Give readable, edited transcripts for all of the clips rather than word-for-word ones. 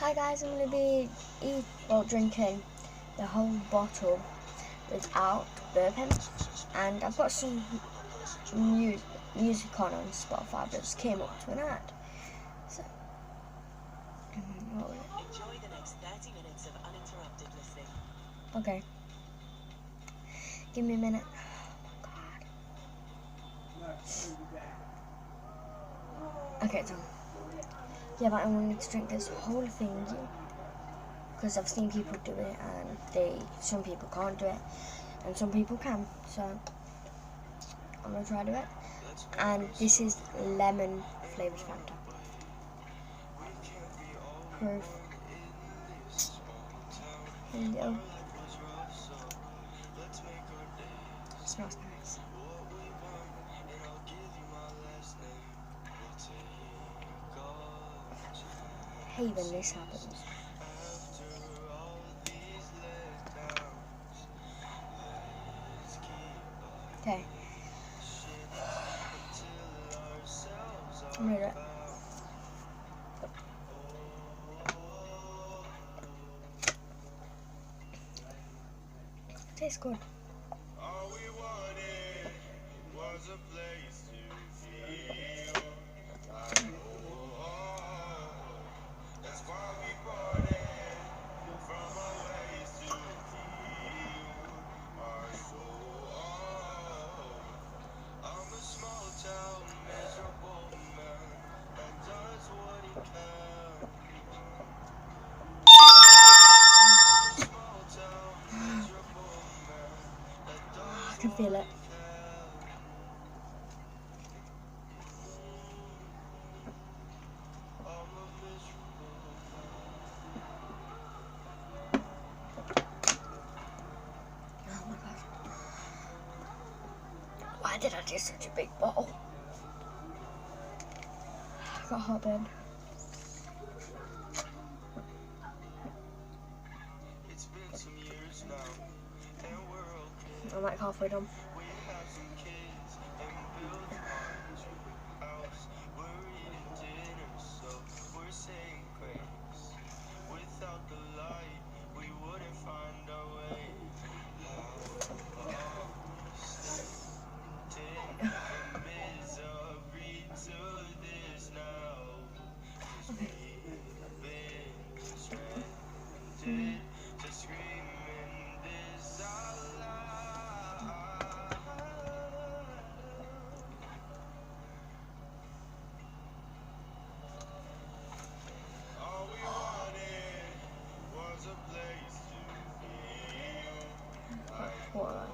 Hi guys, I'm going to be drinking the whole bottle without bourbon, and I've got some music on Spotify, but it just came up to an ad. So, enjoy the next 30 minutes of uninterrupted listening. Okay. Give me a minute. Okay, it's on. Yeah, but I wanted to drink this whole thing because I've seen people do it, and some people can't do it, and some people can. So I'm gonna try to do it. And this is lemon flavored Fanta. Proof. Here you go. Smells nice. I hate when this happens. Okay. I'm ready. Tastes good. All we wanted was a place to feel. That's why we brought it from a ways to heal our soul. I'm a small town miserable man that does what he can. I'm a small town miserable man that does I can feel it. Oh my gosh. Why did I do such a big bottle? I got heartburn. It's been some years now, and we're okay. I'm like halfway done. We have some kids and built our dream house. We're eating dinner, so we're saying grace. Without the light, we wouldn't find our way. Take from misery to this now. 'Cause we've been stranded to screaming this out loud. All we wanted was a place to feel like What?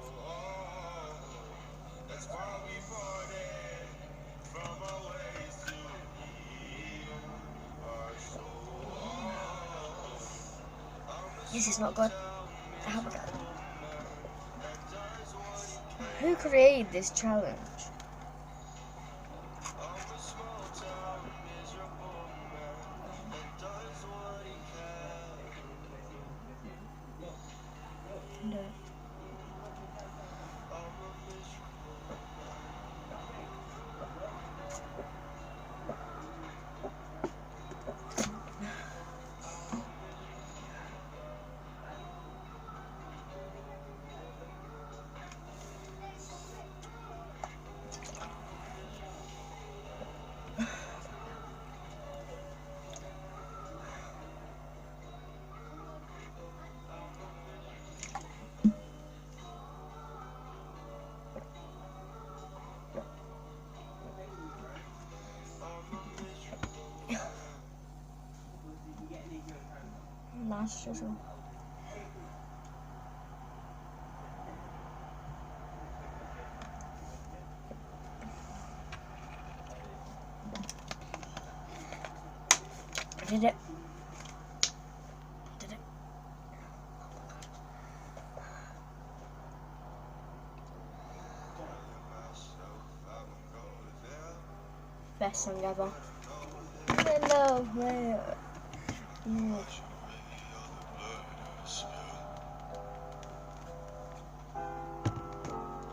that's why we brought it from a ways to heal our soul. This is not good. I haven't got it. Who created this challenge? I'm a small town miserable man that does what he can. No. I'm a miserable Nice drizzle. I did it. Did it. Best song ever. Hello, where? Yes.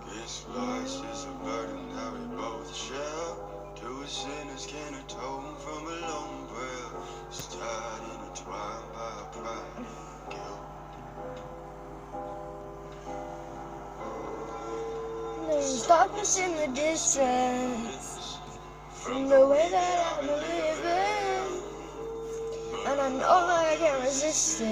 This loss is a burden that we both share. Two sinners can atone from a long prayer. Started in a twilight. darkness in the distance from the way that I'm living, and I know that I can't resist it.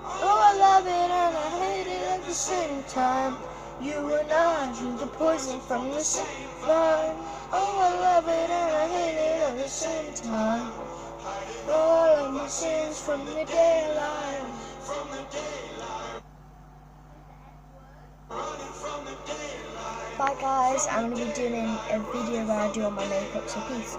Oh, I love it and I hate it at the same time. You and I drink the poison from the same vine. Oh, I love it and I hate it at the same time. All of my sins from the daylight. Bye guys, I'm going to be doing a video where I do all my makeup, so peace.